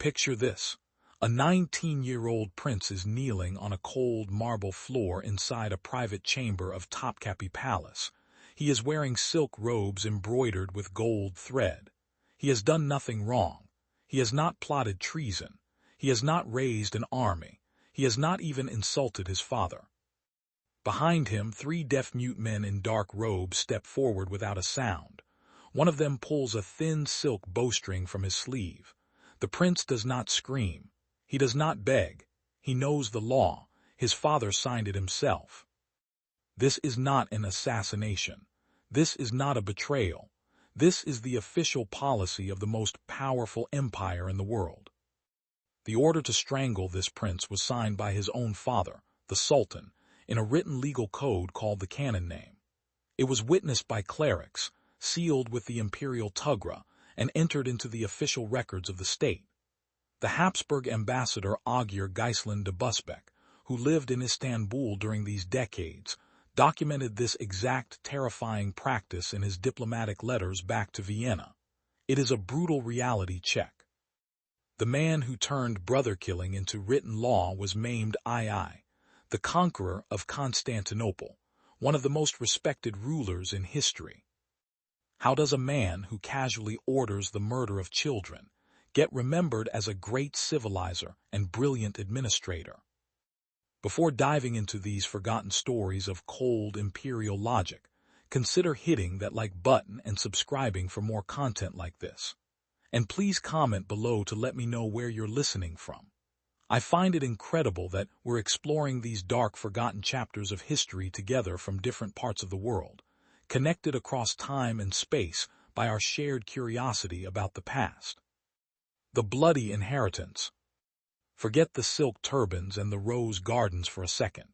Picture this. A 19-year-old prince is kneeling on a cold marble floor inside a private chamber of Topkapi Palace. He is wearing silk robes embroidered with gold thread. He has done nothing wrong. He has not plotted treason. He has not raised an army. He has not even insulted his father. Behind him, 3 deaf-mute men in dark robes step forward without a sound. One of them pulls a thin silk bowstring from his sleeve. The prince does not scream. He does not beg. He knows the law. His father signed it himself. This is not an assassination. This is not a betrayal. This is the official policy of the most powerful empire in the world. The order to strangle this prince was signed by his own father, the Sultan, in a written legal code called the canon name. It was witnessed by clerics, sealed with the imperial tugra, and entered into the official records of the state. The Habsburg ambassador Augir Geislein de Busbeck, who lived in Istanbul during these decades, documented this exact terrifying practice in his diplomatic letters back to Vienna. It is a brutal reality check. The man who turned brother-killing into written law was Mehmed II, the conqueror of Constantinople, one of the most respected rulers in history. How does a man who casually orders the murder of children get remembered as a great civilizer and brilliant administrator? Before diving into these forgotten stories of cold imperial logic, consider hitting that like button and subscribing for more content like this. And please comment below to let me know where you're listening from. I find it incredible that we're exploring these dark, forgotten chapters of history together from different parts of the world, connected across time and space by our shared curiosity about the past. The bloody inheritance. Forget the silk turbans and the rose gardens for a second.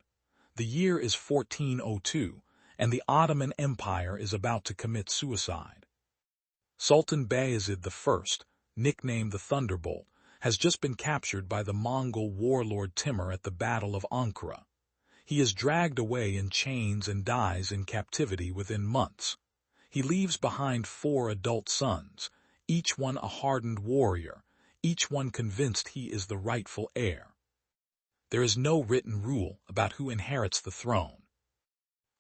The year is 1402, and the Ottoman Empire is about to commit suicide. Sultan Bayezid I, nicknamed the Thunderbolt, has just been captured by the Mongol warlord Timur at the Battle of Ankara. He is dragged away in chains and dies in captivity within months. He leaves behind 4 adult sons, each one a hardened warrior, each one convinced he is the rightful heir. There is no written rule about who inherits the throne.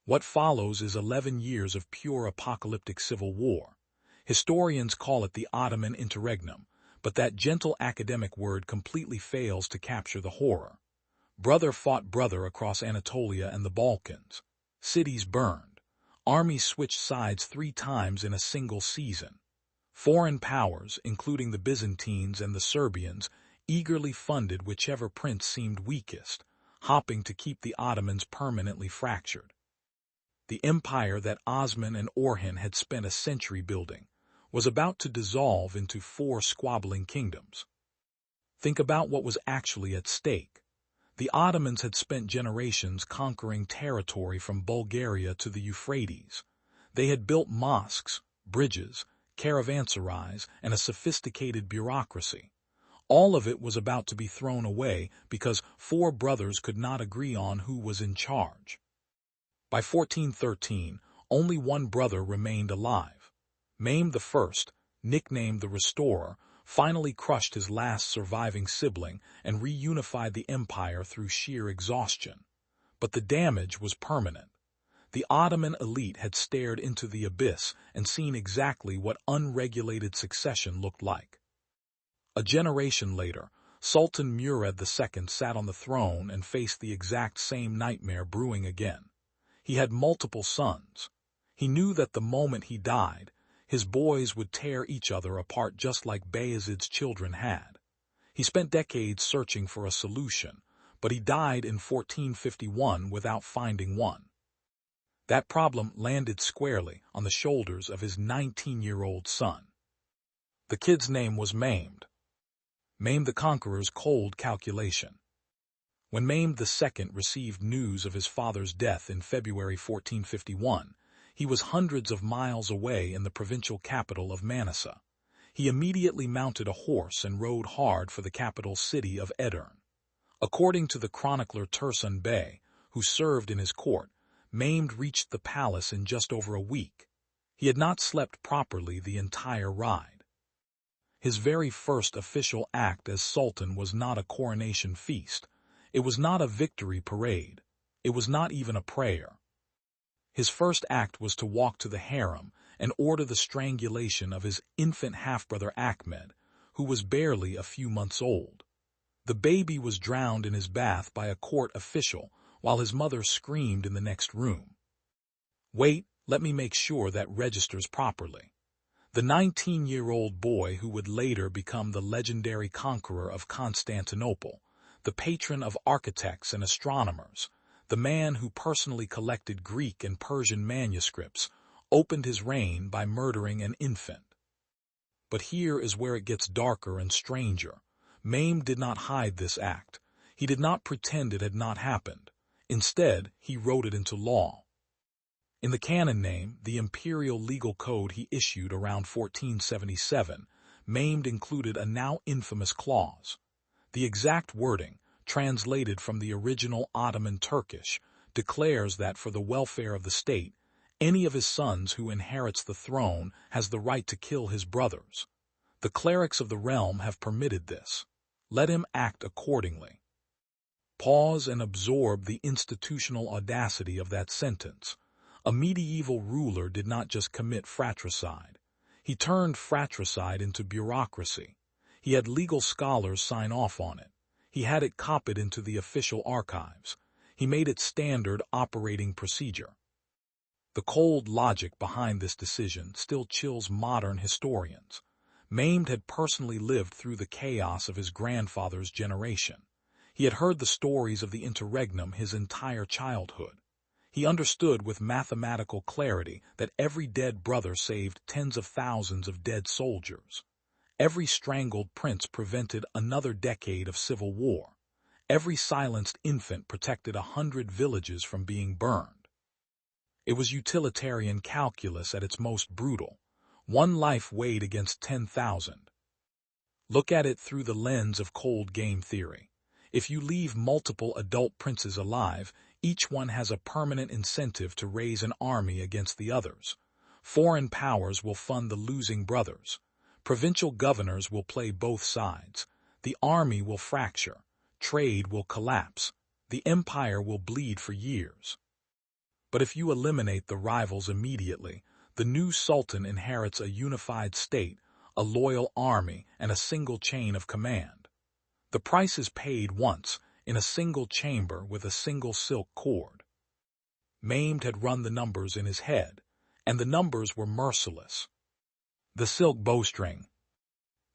What follows is 11 years of pure apocalyptic civil war. Historians call it the Ottoman interregnum, but that gentle academic word completely fails to capture the horror. Brother fought brother across Anatolia and the Balkans. Cities burned. Armies switched sides 3 times in a single season. Foreign powers, including the Byzantines and the Serbians, eagerly funded whichever prince seemed weakest, hoping to keep the Ottomans permanently fractured. The empire that Osman and Orhan had spent a century building was about to dissolve into 4 squabbling kingdoms. Think about what was actually at stake. The Ottomans had spent generations conquering territory from Bulgaria to the Euphrates. They had built mosques, bridges, caravanserais, and a sophisticated bureaucracy. All of it was about to be thrown away because 4 brothers could not agree on who was in charge. By 1413, only one brother remained alive. Mehmed I, nicknamed the Restorer, finally crushed his last surviving sibling and reunified the empire through sheer exhaustion. But the damage was permanent. The Ottoman elite had stared into the abyss and seen exactly what unregulated succession looked like. A generation later, Sultan Murad II sat on the throne and faced the exact same nightmare brewing again. He had multiple sons. He knew that the moment he died, his boys would tear each other apart just like Bayezid's children had. He spent decades searching for a solution, but he died in 1451 without finding one. That problem landed squarely on the shoulders of his 19-year-old son. The kid's name was Mehmed. Mehmed the Conqueror's cold calculation. When Mehmed II received news of his father's death in February 1451, he was hundreds of miles away in the provincial capital of Manisa. He immediately mounted a horse and rode hard for the capital city of Edirne. According to the chronicler Tursun Bey, who served in his court, Mehmed reached the palace in just over a week. He had not slept properly the entire ride. His very first official act as Sultan was not a coronation feast. It was not a victory parade. It was not even a prayer. His first act was to walk to the harem and order the strangulation of his infant half-brother Ahmed, who was barely a few months old. The baby was drowned in his bath by a court official while his mother screamed in the next room. Wait, let me make sure that registers properly. The 19-year-old boy who would later become the legendary conqueror of Constantinople, the patron of architects and astronomers, the man who personally collected Greek and Persian manuscripts, opened his reign by murdering an infant. But here is where it gets darker and stranger. Mame did not hide this act. He did not pretend it had not happened. Instead, he wrote it into law. In the canon name, the imperial legal code he issued around 1477, Mame included a now infamous clause. The exact wording, translated from the original Ottoman Turkish, declares that for the welfare of the state, any of his sons who inherits the throne has the right to kill his brothers. The clerics of the realm have permitted this. Let him act accordingly. Pause and absorb the institutional audacity of that sentence. A medieval ruler did not just commit fratricide. He turned fratricide into bureaucracy. He had legal scholars sign off on it. He had it copied into the official archives. He made it standard operating procedure. The cold logic behind this decision still chills modern historians. Mame had personally lived through the chaos of his grandfather's generation. He had heard the stories of the interregnum his entire childhood. He understood with mathematical clarity that every dead brother saved tens of thousands of dead soldiers. Every strangled prince prevented another decade of civil war. Every silenced infant protected 100 villages from being burned. It was utilitarian calculus at its most brutal. One life weighed against 10,000. Look at it through the lens of cold game theory. If you leave multiple adult princes alive, each one has a permanent incentive to raise an army against the others. Foreign powers will fund the losing brothers. Provincial governors will play both sides. The army will fracture. Trade will collapse. The empire will bleed for years. But if you eliminate the rivals immediately, the new sultan inherits a unified state, a loyal army, and a single chain of command. The price is paid once, in a single chamber with a single silk cord. Mame had run the numbers in his head, and the numbers were merciless. The silk bowstring,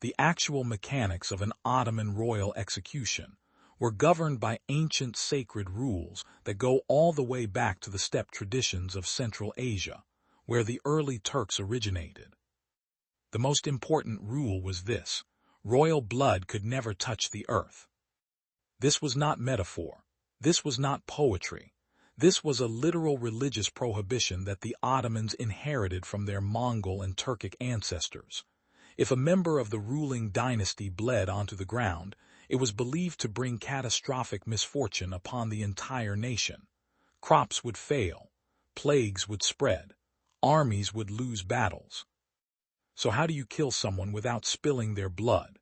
the actual mechanics of an Ottoman royal execution, were governed by ancient sacred rules that go all the way back to the steppe traditions of Central Asia, where the early Turks originated. The most important rule was this: royal blood could never touch the earth. This was not metaphor. This was not poetry. This was a literal religious prohibition that the Ottomans inherited from their Mongol and Turkic ancestors. If a member of the ruling dynasty bled onto the ground, it was believed to bring catastrophic misfortune upon the entire nation. Crops would fail, plagues would spread, armies would lose battles. So how do you kill someone without spilling their blood?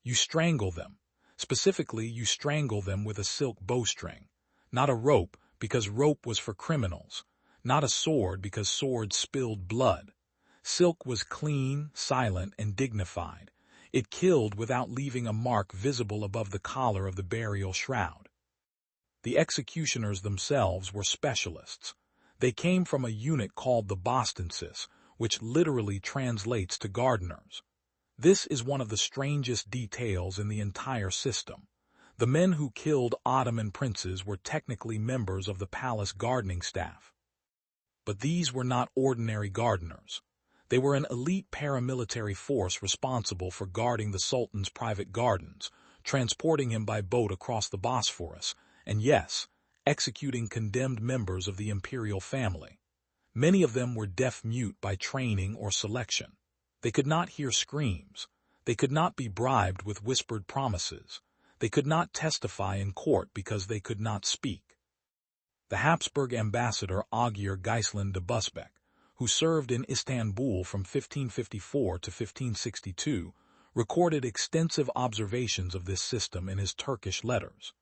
You strangle them. Specifically, you strangle them with a silk bowstring. Not a rope, because rope was for criminals. Not a sword, because swords spilled blood. Silk was clean, silent, and dignified. It killed without leaving a mark visible above the collar of the burial shroud. The executioners themselves were specialists. They came from a unit called the Bostansis, which literally translates to gardeners. This is one of the strangest details in the entire system. The men who killed Ottoman princes were technically members of the palace gardening staff. But these were not ordinary gardeners. They were an elite paramilitary force responsible for guarding the Sultan's private gardens, transporting him by boat across the Bosphorus, and yes, executing condemned members of the imperial family. Many of them were deaf-mute by training or selection. They could not hear screams. They could not be bribed with whispered promises. They could not testify in court because they could not speak. The Habsburg ambassador Augir Geislin de Busbeck, who served in Istanbul from 1554 to 1562, recorded extensive observations of this system in his Turkish letters.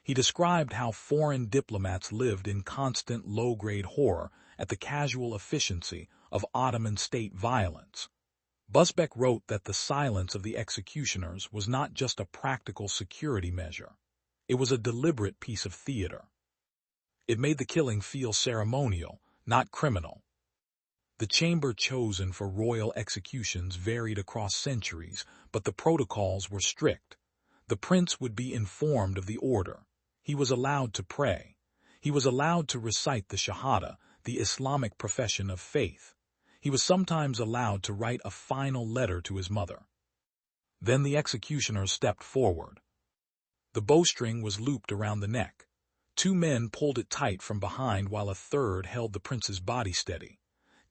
He described how foreign diplomats lived in constant low-grade horror at the casual efficiency of Ottoman state violence. Busbek wrote that the silence of the executioners was not just a practical security measure. It was a deliberate piece of theater. It made the killing feel ceremonial, not criminal. The chamber chosen for royal executions varied across centuries, but the protocols were strict. The prince would be informed of the order. He was allowed to pray. He was allowed to recite the Shahada, the Islamic profession of faith. He was sometimes allowed to write a final letter to his mother. Then the executioners stepped forward. The bowstring was looped around the neck. 2 men pulled it tight from behind while a third held the prince's body steady.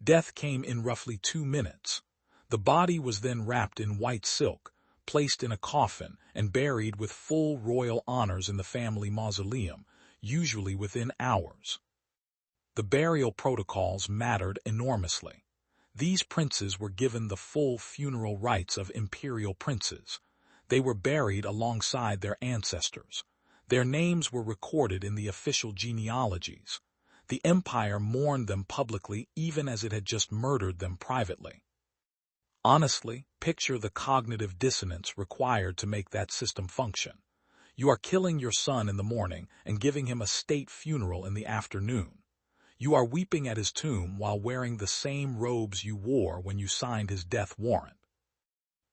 Death came in roughly 2 minutes. The body was then wrapped in white silk, placed in a coffin, and buried with full royal honors in the family mausoleum, usually within hours. The burial protocols mattered enormously. These princes were given the full funeral rites of imperial princes. They were buried alongside their ancestors. Their names were recorded in the official genealogies. The empire mourned them publicly even as it had just murdered them privately. Honestly, picture the cognitive dissonance required to make that system function. You are killing your son in the morning and giving him a state funeral in the afternoon. You are weeping at his tomb while wearing the same robes you wore when you signed his death warrant.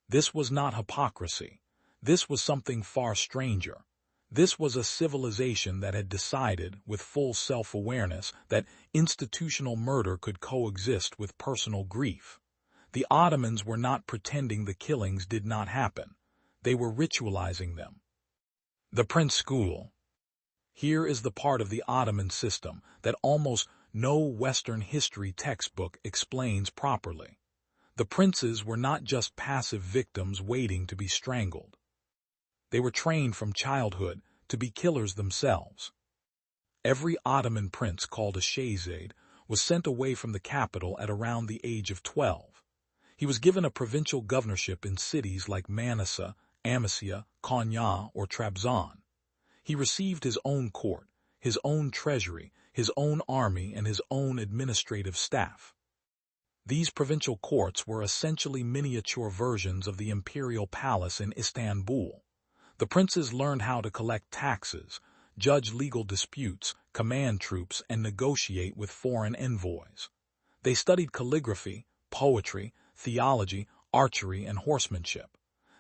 This was not hypocrisy. This was something far stranger. This was a civilization that had decided, with full self-awareness, that institutional murder could coexist with personal grief. The Ottomans were not pretending the killings did not happen. They were ritualizing them. The Prince School. Here is the part of the Ottoman system that almost no Western history textbook explains properly. The princes were not just passive victims waiting to be strangled. They were trained from childhood to be killers themselves. Every Ottoman prince called a Shahzad was sent away from the capital at around the age of 12. He was given a provincial governorship in cities like Manisa, Amasya, Konya, or Trabzon. He received his own court, his own treasury, his own army, and his own administrative staff. These provincial courts were essentially miniature versions of the imperial palace in Istanbul. The princes learned how to collect taxes, judge legal disputes, command troops, and negotiate with foreign envoys. They studied calligraphy, poetry, theology, archery, and horsemanship.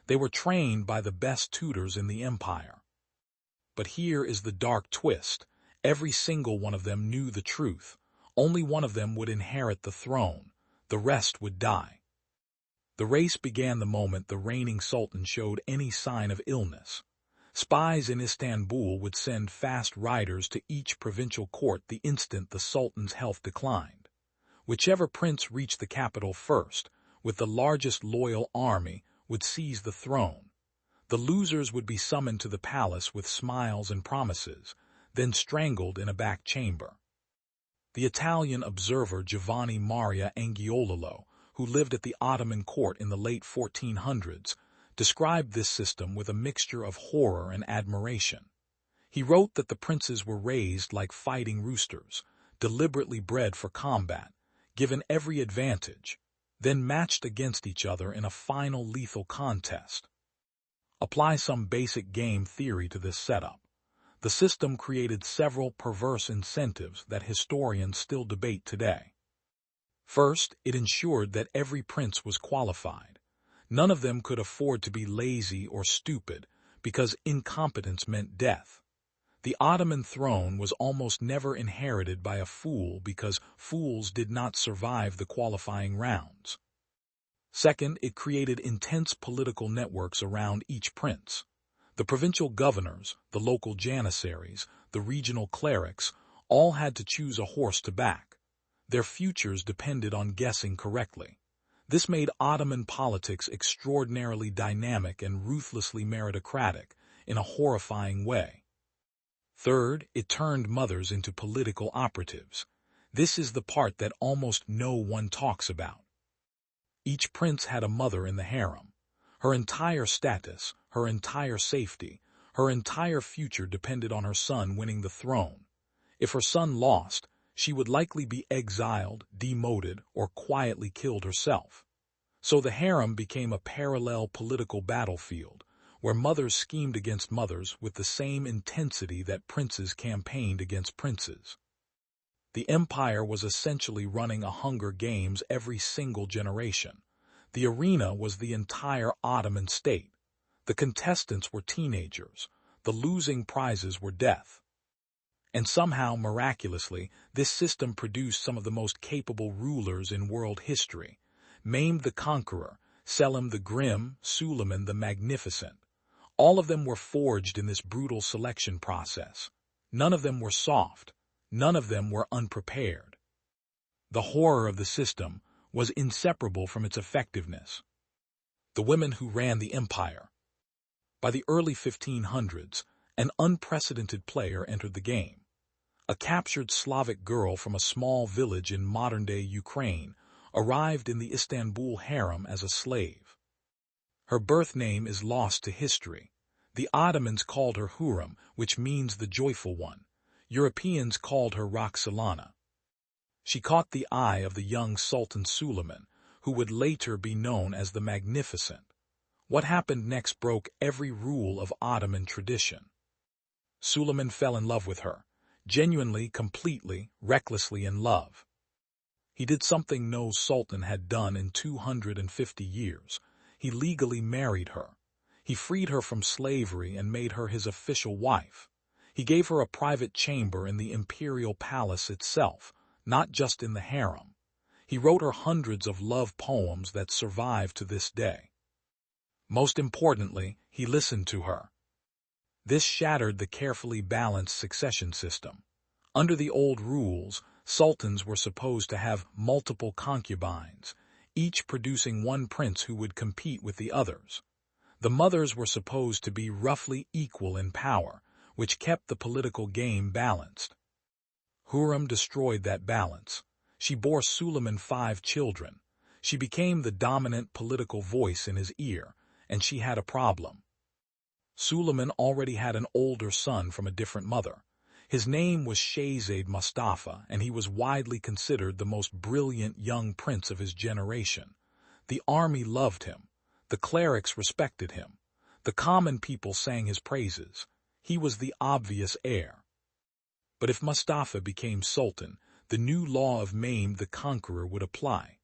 They were trained by the best tutors in the empire. But here is the dark twist. Every single one of them knew the truth. Only one of them would inherit the throne. The rest would die. The race began the moment the reigning sultan showed any sign of illness. Spies in Istanbul would send fast riders to each provincial court the instant the sultan's health declined. Whichever prince reached the capital first, with the largest loyal army, would seize the throne. The losers would be summoned to the palace with smiles and promises, then strangled in a back chamber. The Italian observer Giovanni Maria Angiolillo, who lived at the Ottoman court in the late 1400s, described this system with a mixture of horror and admiration. He wrote that the princes were raised like fighting roosters, deliberately bred for combat, given every advantage, then matched against each other in a final lethal contest. Apply some basic game theory to this setup. The system created several perverse incentives that historians still debate today. First, it ensured that every prince was qualified. None of them could afford to be lazy or stupid, because incompetence meant death. The Ottoman throne was almost never inherited by a fool because fools did not survive the qualifying rounds. Second, it created intense political networks around each prince. The provincial governors, the local janissaries, the regional clerics, all had to choose a horse to back. Their futures depended on guessing correctly. This made Ottoman politics extraordinarily dynamic and ruthlessly meritocratic in a horrifying way. Third, it turned mothers into political operatives. This is the part that almost no one talks about. Each prince had a mother in the harem. Her entire status, her entire safety, her entire future depended on her son winning the throne. If her son lost, she would likely be exiled, demoted, or quietly killed herself. So the harem became a parallel political battlefield, where mothers schemed against mothers with the same intensity that princes campaigned against princes. The empire was essentially running a Hunger Games every single generation. The arena was the entire Ottoman state. The contestants were teenagers. The losing prizes were death. And somehow, miraculously, this system produced some of the most capable rulers in world history. Mehmed the Conqueror, Selim the Grim, Suleiman the Magnificent. All of them were forged in this brutal selection process. None of them were soft. None of them were unprepared. The horror of the system was inseparable from its effectiveness. The women who ran the empire. By the early 1500s, an unprecedented player entered the game. A captured Slavic girl from a small village in modern-day Ukraine arrived in the Istanbul harem as a slave. Her birth name is lost to history. The Ottomans called her Hurrem, which means the joyful one. Europeans called her Roxolana. She caught the eye of the young Sultan Suleiman, who would later be known as the Magnificent. What happened next broke every rule of Ottoman tradition. Suleiman fell in love with her, genuinely, completely, recklessly in love. He did something no sultan had done in 250 years. He legally married her. He freed her from slavery and made her his official wife. He gave her a private chamber in the imperial palace itself, not just in the harem. He wrote her hundreds of love poems that survive to this day. Most importantly, he listened to her. This shattered the carefully balanced succession system. Under the old rules, sultans were supposed to have multiple concubines, each producing one prince who would compete with the others. The mothers were supposed to be roughly equal in power, which kept the political game balanced. Hurrem destroyed that balance. She bore Suleiman 5 children. She became the dominant political voice in his ear, and she had a problem. Suleiman already had an older son from a different mother. His name was Shahzad Mustafa, and he was widely considered the most brilliant young prince of his generation. The army loved him. The clerics respected him. The common people sang his praises. He was the obvious heir. But if Mustafa became sultan, the new law of Mehmed the Conqueror would apply.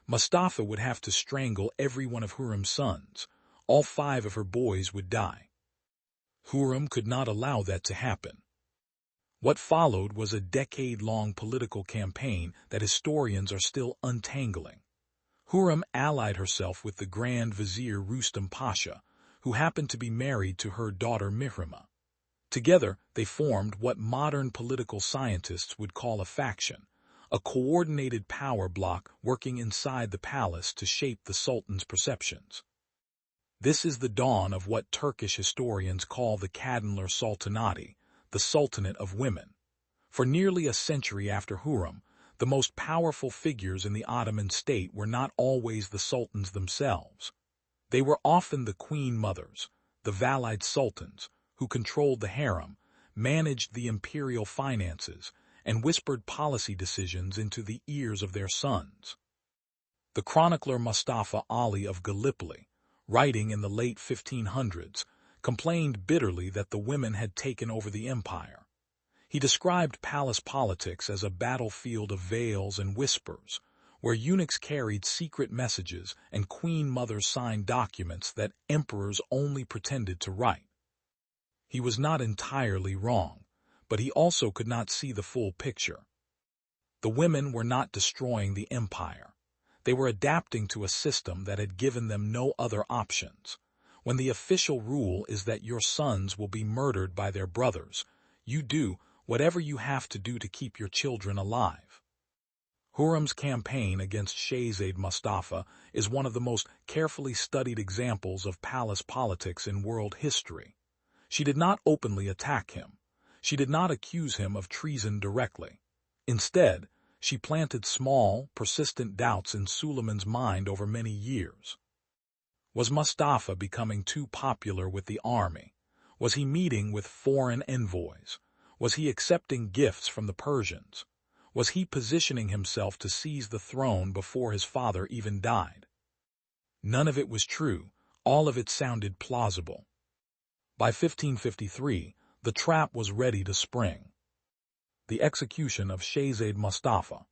Mustafa would have to strangle every one of Hurrem's sons. All 5 of her boys would die. Hurrem could not allow that to happen. What followed was a decade-long political campaign that historians are still untangling. Hurrem allied herself with the Grand Vizier Rustam Pasha, who happened to be married to her daughter Mihrima. Together, they formed what modern political scientists would call a faction, a coordinated power bloc working inside the palace to shape the Sultan's perceptions. This is the dawn of what Turkish historians call the Kadınlar Sultanati, the Sultanate of Women. For nearly a century after Hurrem, the most powerful figures in the Ottoman state were not always the sultans themselves. They were often the queen mothers, the Valide sultans, who controlled the harem, managed the imperial finances, and whispered policy decisions into the ears of their sons. The chronicler Mustafa Ali of Gallipoli, writing in the late 1500s, complained bitterly that the women had taken over the empire. He described palace politics as a battlefield of veils and whispers, where eunuchs carried secret messages and queen mothers signed documents that emperors only pretended to write. He was not entirely wrong, but he also could not see the full picture. The women were not destroying the empire. They were adapting to a system that had given them no other options. When the official rule is that your sons will be murdered by their brothers, you do whatever you have to do to keep your children alive. Hurrem's campaign against Shahzad Mustafa is one of the most carefully studied examples of palace politics in world history. She did not openly attack him. She did not accuse him of treason directly. Instead, she planted small, persistent doubts in Suleiman's mind over many years. Was Mustafa becoming too popular with the army? Was he meeting with foreign envoys? Was he accepting gifts from the Persians? Was he positioning himself to seize the throne before his father even died? None of it was true. All of it sounded plausible. By 1553, the trap was ready to spring. The execution of Shahzad Mustafa.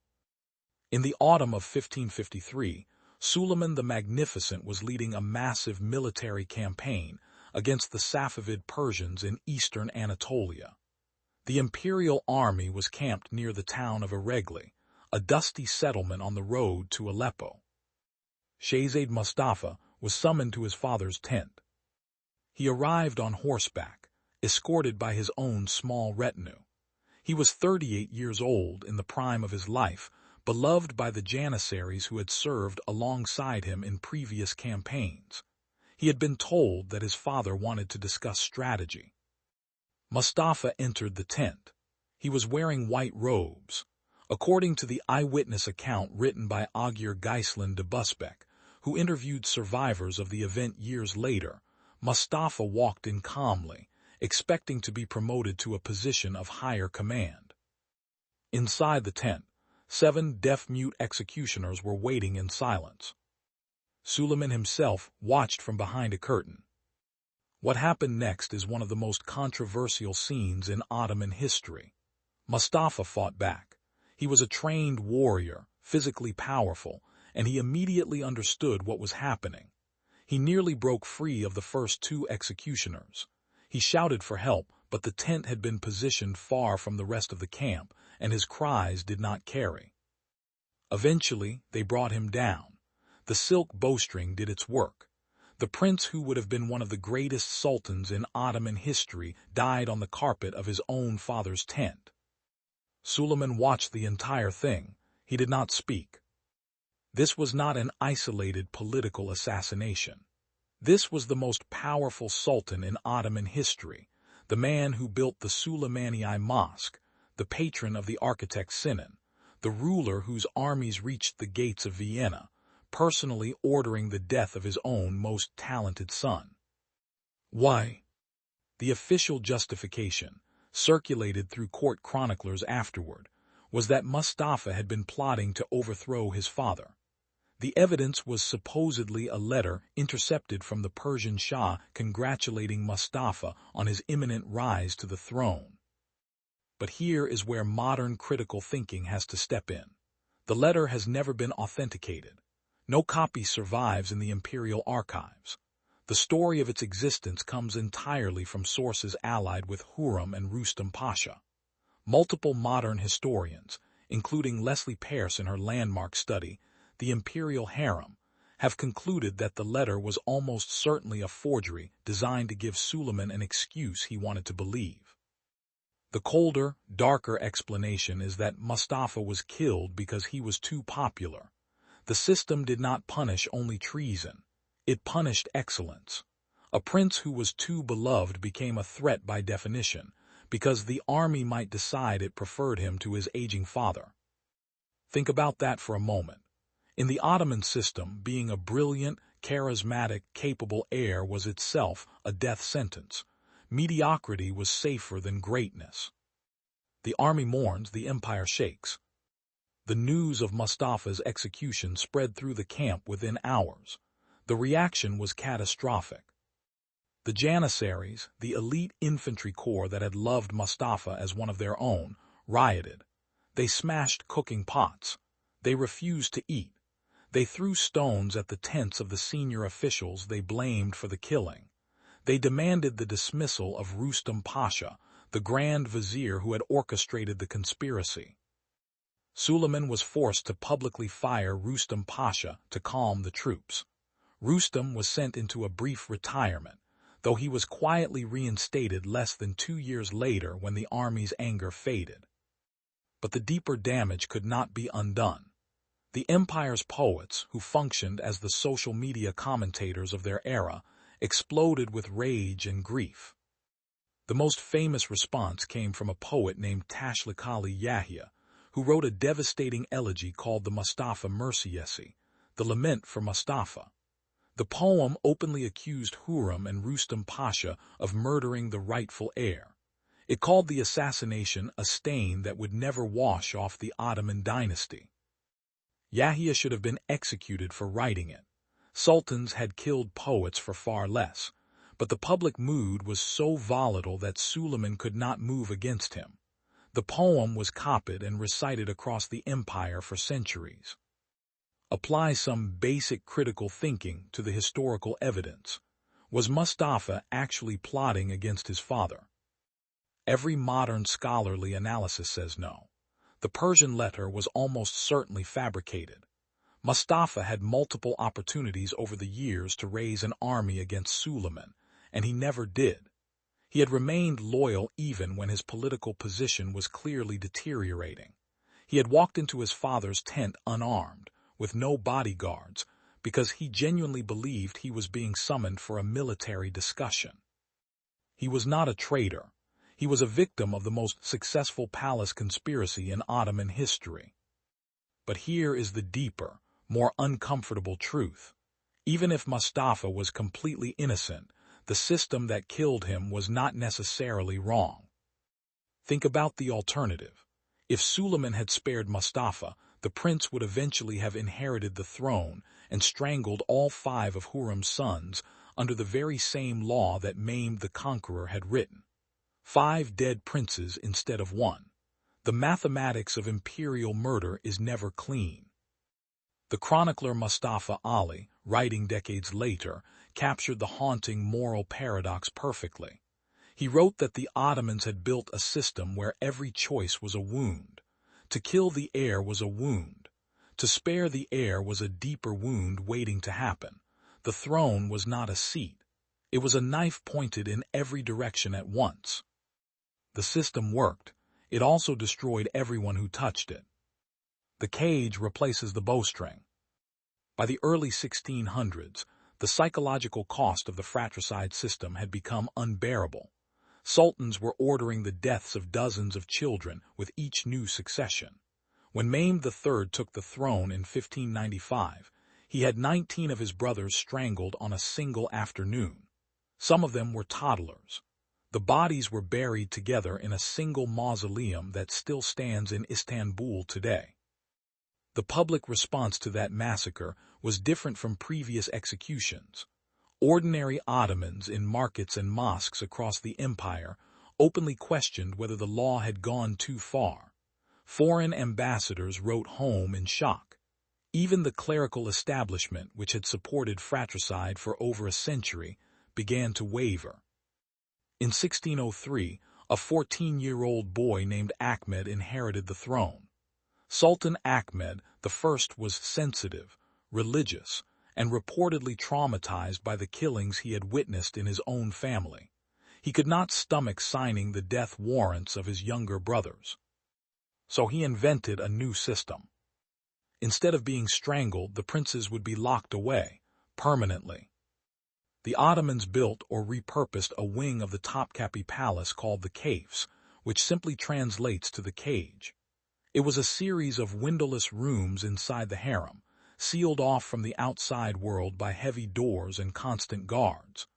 In the autumn of 1553, Suleiman the Magnificent was leading a massive military campaign against the Safavid Persians in eastern Anatolia. The imperial army was camped near the town of Eregli, a dusty settlement on the road to Aleppo. Shahzad Mustafa was summoned to his father's tent. He arrived on horseback, escorted by his own small retinue. He was 38 years old, in the prime of his life, beloved by the Janissaries who had served alongside him in previous campaigns. He had been told that his father wanted to discuss strategy. Mustafa entered the tent. He was wearing white robes. According to the eyewitness account written by Agyar Geislin de Busbecq, who interviewed survivors of the event years later, Mustafa walked in calmly, expecting to be promoted to a position of higher command. Inside the tent, 7 deaf-mute executioners were waiting in silence. Suleiman himself watched from behind a curtain. What happened next is one of the most controversial scenes in Ottoman history. Mustafa fought back. He was a trained warrior, physically powerful, and he immediately understood what was happening. He nearly broke free of the first 2 executioners. He shouted for help, but the tent had been positioned far from the rest of the camp, and his cries did not carry. Eventually, they brought him down. The silk bowstring did its work. The prince who would have been one of the greatest sultans in Ottoman history died on the carpet of his own father's tent. Suleiman watched the entire thing. He did not speak. This was not an isolated political assassination. This was the most powerful sultan in Ottoman history, the man who built the Süleymaniye Mosque, the patron of the architect Sinan, the ruler whose armies reached the gates of Vienna, personally ordering the death of his own most talented son. Why? The official justification, circulated through court chroniclers afterward, was that Mustafa had been plotting to overthrow his father. The evidence was supposedly a letter intercepted from the Persian Shah congratulating Mustafa on his imminent rise to the throne. But here is where modern critical thinking has to step in. The letter has never been authenticated. No copy survives in the imperial archives. The story of its existence comes entirely from sources allied with Hurrem and Rustam Pasha. Multiple modern historians, including Leslie Pearce in her landmark study, The Imperial Harem, have concluded that the letter was almost certainly a forgery designed to give Suleiman an excuse he wanted to believe. The colder, darker explanation is that Mustafa was killed because he was too popular. The system did not punish only treason. It punished excellence. A prince who was too beloved became a threat by definition, because the army might decide it preferred him to his aging father. Think about that for a moment. In the Ottoman system, being a brilliant, charismatic, capable heir was itself a death sentence. Mediocrity was safer than greatness. The army mourns, the empire shakes. The news of Mustafa's execution spread through the camp within hours. The reaction was catastrophic. The Janissaries, the elite infantry corps that had loved Mustafa as one of their own, rioted. They smashed cooking pots. They refused to eat. They threw stones at the tents of the senior officials they blamed for the killing. They demanded the dismissal of Rustam Pasha, the Grand Vizier who had orchestrated the conspiracy. Suleiman was forced to publicly fire Rustam Pasha to calm the troops. Rustam was sent into a brief retirement, though he was quietly reinstated less than 2 years later when the army's anger faded. But the deeper damage could not be undone. The empire's poets, who functioned as the social media commentators of their era, exploded with rage and grief. The most famous response came from a poet named Tashlikali Yahya, who wrote a devastating elegy called the Mustafa Mersiyesi, the Lament for Mustafa. The poem openly accused Hurrem and Rustam Pasha of murdering the rightful heir. It called the assassination a stain that would never wash off the Ottoman dynasty. Yahya should have been executed for writing it. Sultans had killed poets for far less, but the public mood was so volatile that Suleiman could not move against him. The poem was copied and recited across the empire for centuries. Apply some basic critical thinking to the historical evidence. Was Mustafa actually plotting against his father? Every modern scholarly analysis says no. The Persian letter was almost certainly fabricated. Mustafa had multiple opportunities over the years to raise an army against Suleiman, and he never did. He had remained loyal even when his political position was clearly deteriorating. He had walked into his father's tent unarmed, with no bodyguards, because he genuinely believed he was being summoned for a military discussion. He was not a traitor. He was a victim of the most successful palace conspiracy in Ottoman history. But here is the deeper, more uncomfortable truth. Even if Mustafa was completely innocent, the system that killed him was not necessarily wrong. Think about the alternative. If Suleiman had spared Mustafa, the prince would eventually have inherited the throne and strangled all 5 of Hurrem's sons under the very same law that maimed the conqueror had written. 5 dead princes instead of 1. The mathematics of imperial murder is never clean. The chronicler Mustafa Ali, writing decades later, captured the haunting moral paradox perfectly. He wrote that the Ottomans had built a system where every choice was a wound. To kill the heir was a wound. To spare the heir was a deeper wound waiting to happen. The throne was not a seat. It was a knife pointed in every direction at once. The system worked. It also destroyed everyone who touched it. The cage replaces the bowstring. By the early 1600s, the psychological cost of the fratricide system had become unbearable. Sultans were ordering the deaths of dozens of children with each new succession. When Mehmed III took the throne in 1595, he had 19 of his brothers strangled on a single afternoon. Some of them were toddlers. The bodies were buried together in a single mausoleum that still stands in Istanbul today. The public response to that massacre was different from previous executions. Ordinary Ottomans in markets and mosques across the empire openly questioned whether the law had gone too far. Foreign ambassadors wrote home in shock. Even the clerical establishment, which had supported fratricide for over a century, began to waver. In 1603, a 14-year-old boy named Ahmed inherited the throne. Sultan Ahmed I was sensitive, religious, and reportedly traumatized by the killings he had witnessed in his own family. He could not stomach signing the death warrants of his younger brothers. So he invented a new system. Instead of being strangled, the princes would be locked away, permanently. The Ottomans built or repurposed a wing of the Topkapi Palace called the Caves, which simply translates to the cage. It was a series of windowless rooms inside the harem, sealed off from the outside world by heavy doors and constant guards.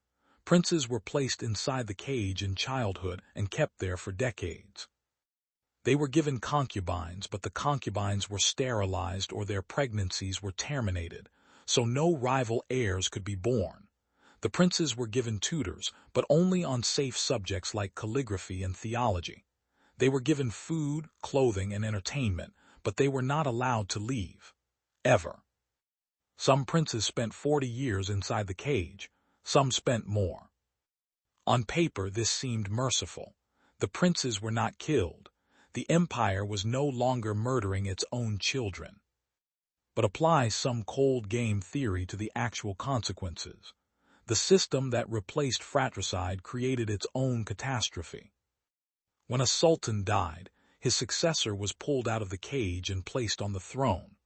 Princes were placed inside the cage in childhood and kept there for decades. They were given concubines, but the concubines were sterilized or their pregnancies were terminated, so no rival heirs could be born. The princes were given tutors, but only on safe subjects like calligraphy and theology. They were given food, clothing, and entertainment, but they were not allowed to leave. Ever. Some princes spent 40 years inside the cage, some spent more. On paper, this seemed merciful. The princes were not killed. The empire was no longer murdering its own children. But apply some cold game theory to the actual consequences. The system that replaced fratricide created its own catastrophe. When a sultan died, his successor was pulled out of the cage and placed on the throne.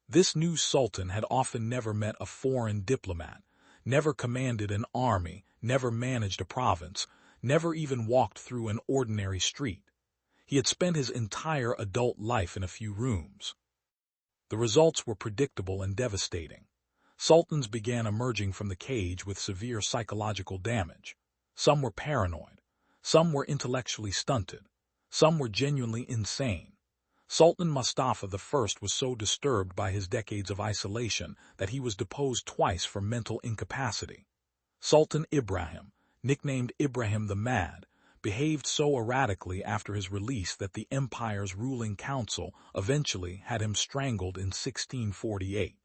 This new sultan had often never met a foreign diplomat, never commanded an army, never managed a province, never even walked through an ordinary street. He had spent his entire adult life in a few rooms. The results were predictable and devastating. Sultans began emerging from the cage with severe psychological damage. Some were paranoid. Some were intellectually stunted. Some were genuinely insane. Sultan Mustafa I was so disturbed by his decades of isolation that he was deposed twice for mental incapacity. Sultan Ibrahim, nicknamed Ibrahim the Mad, behaved so erratically after his release that the empire's ruling council eventually had him strangled in 1648.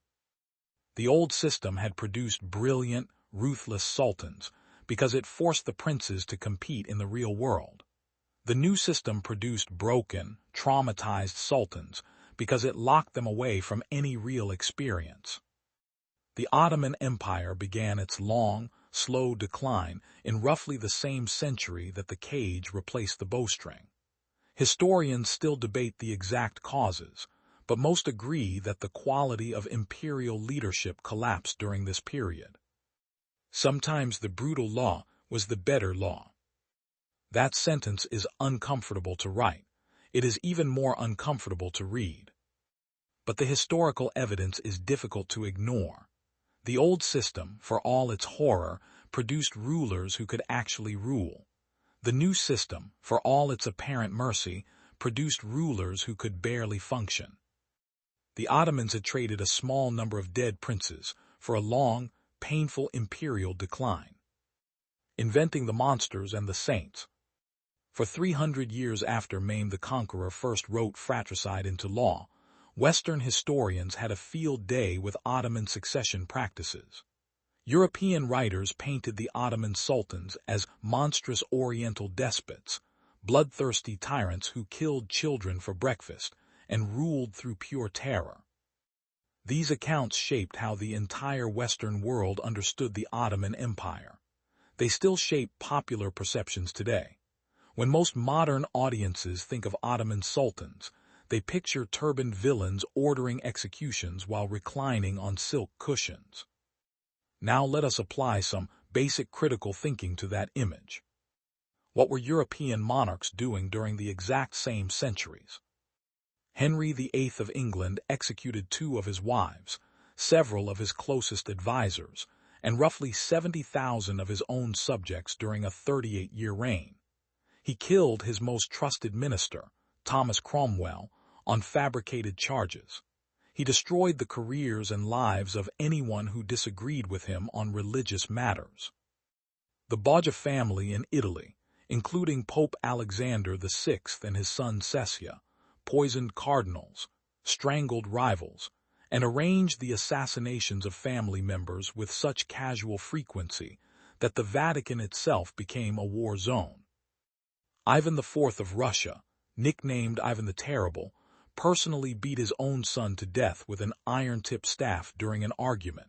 The old system had produced brilliant, ruthless sultans because it forced the princes to compete in the real world. The new system produced broken, traumatized sultans because it locked them away from any real experience. The Ottoman Empire began its long, slow decline in roughly the same century that the cage replaced the bowstring. Historians still debate the exact causes, but most agree that the quality of imperial leadership collapsed during this period. Sometimes the brutal law was the better law. That sentence is uncomfortable to write. It is even more uncomfortable to read. But the historical evidence is difficult to ignore. The old system, for all its horror, produced rulers who could actually rule. The new system, for all its apparent mercy, produced rulers who could barely function. The Ottomans had traded a small number of dead princes for a long, painful imperial decline. Inventing the monsters and the saints. For 300 years after Mehmed the Conqueror first wrote fratricide into law, Western historians had a field day with Ottoman succession practices. European writers painted the Ottoman sultans as monstrous oriental despots, bloodthirsty tyrants who killed children for breakfast and ruled through pure terror. These accounts shaped how the entire Western world understood the Ottoman Empire. They still shape popular perceptions today. When most modern audiences think of Ottoman sultans, they picture turbaned villains ordering executions while reclining on silk cushions. Now let us apply some basic critical thinking to that image. What were European monarchs doing during the exact same centuries? Henry VIII of England executed 2 of his wives, several of his closest advisors, and roughly 70,000 of his own subjects during a 38-year reign. He killed his most trusted minister, Thomas Cromwell, on fabricated charges. He destroyed the careers and lives of anyone who disagreed with him on religious matters. The Borgia family in Italy, including Pope Alexander VI and his son Cessia, poisoned cardinals, strangled rivals, and arranged the assassinations of family members with such casual frequency that the Vatican itself became a war zone. Ivan IV of Russia, nicknamed Ivan the Terrible, personally beat his own son to death with an iron-tipped staff during an argument.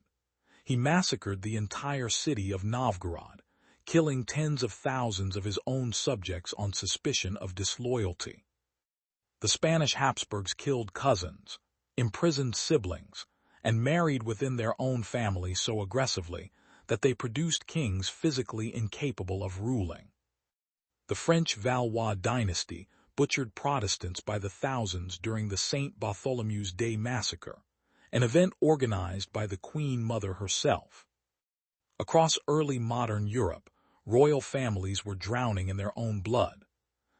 He massacred the entire city of Novgorod, killing tens of thousands of his own subjects on suspicion of disloyalty. The Spanish Habsburgs killed cousins, imprisoned siblings, and married within their own family so aggressively that they produced kings physically incapable of ruling. The French Valois dynasty butchered Protestants by the thousands during the St. Bartholomew's Day massacre, an event organized by the Queen Mother herself. Across early modern Europe, royal families were drowning in their own blood.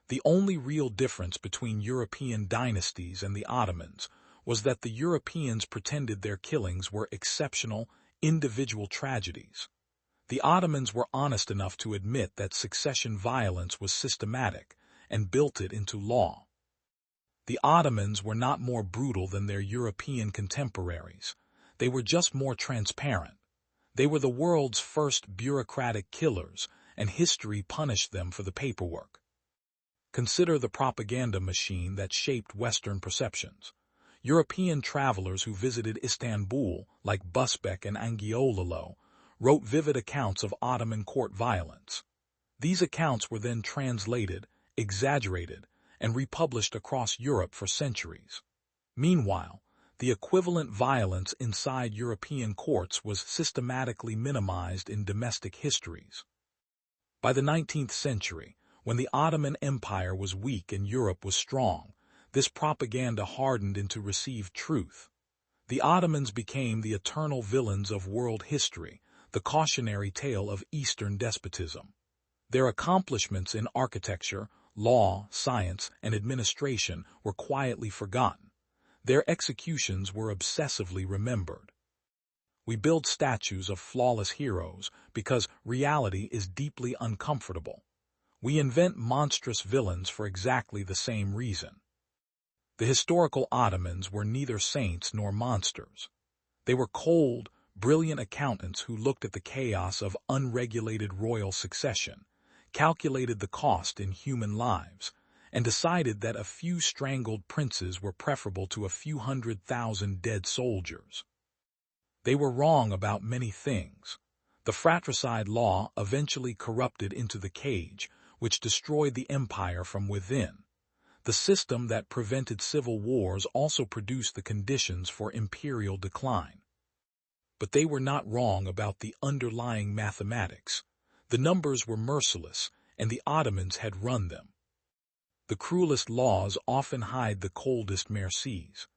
The only real difference between European dynasties and the Ottomans was that the Europeans pretended their killings were exceptional, individual tragedies. The Ottomans were honest enough to admit that succession violence was systematic and built it into law. The Ottomans were not more brutal than their European contemporaries. They were just more transparent. They were the world's first bureaucratic killers, and history punished them for the paperwork. Consider the propaganda machine that shaped Western perceptions. European travelers who visited Istanbul, like Busbek and Angiolillo, wrote vivid accounts of Ottoman court violence. These accounts were then translated, exaggerated, and republished across Europe for centuries. Meanwhile, the equivalent violence inside European courts was systematically minimized in domestic histories. By the 19th century, when the Ottoman Empire was weak and Europe was strong, this propaganda hardened into received truth. The Ottomans became the eternal villains of world history, the cautionary tale of Eastern despotism. Their accomplishments in architecture, law, science, and administration were quietly forgotten. Their executions were obsessively remembered. We build statues of flawless heroes because reality is deeply uncomfortable. We invent monstrous villains for exactly the same reason. The historical Ottomans were neither saints nor monsters. They were cold, brilliant accountants who looked at the chaos of unregulated royal succession, calculated the cost in human lives, and decided that a few strangled princes were preferable to a few 100,000 dead soldiers. They were wrong about many things. The fratricide law eventually corrupted into the cage, which destroyed the empire from within. The system that prevented civil wars also produced the conditions for imperial decline. But they were not wrong about the underlying mathematics. The numbers were merciless, and the Ottomans had run them. The cruelest laws often hide the coldest mercies.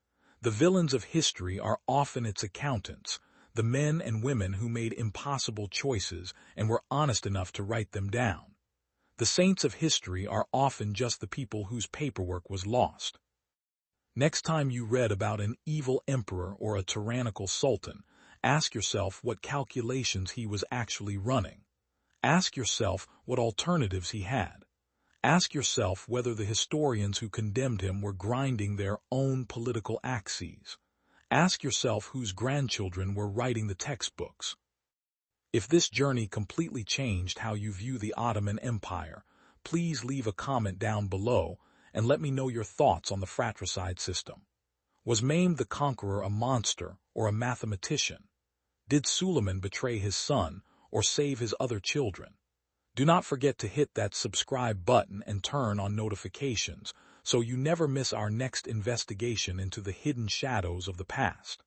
The villains of history are often its accountants, the men and women who made impossible choices and were honest enough to write them down. The saints of history are often just the people whose paperwork was lost. Next time you read about an evil emperor or a tyrannical sultan, ask yourself what calculations he was actually running. Ask yourself what alternatives he had. Ask yourself whether the historians who condemned him were grinding their own political axes. Ask yourself whose grandchildren were writing the textbooks. If this journey completely changed how you view the Ottoman Empire, please leave a comment down below and let me know your thoughts on the fratricide system. Was Mehmed the Conqueror a monster or a mathematician? Did Suleiman betray his son or save his other children? Do not forget to hit that subscribe button and turn on notifications so you never miss our next investigation into the hidden shadows of the past.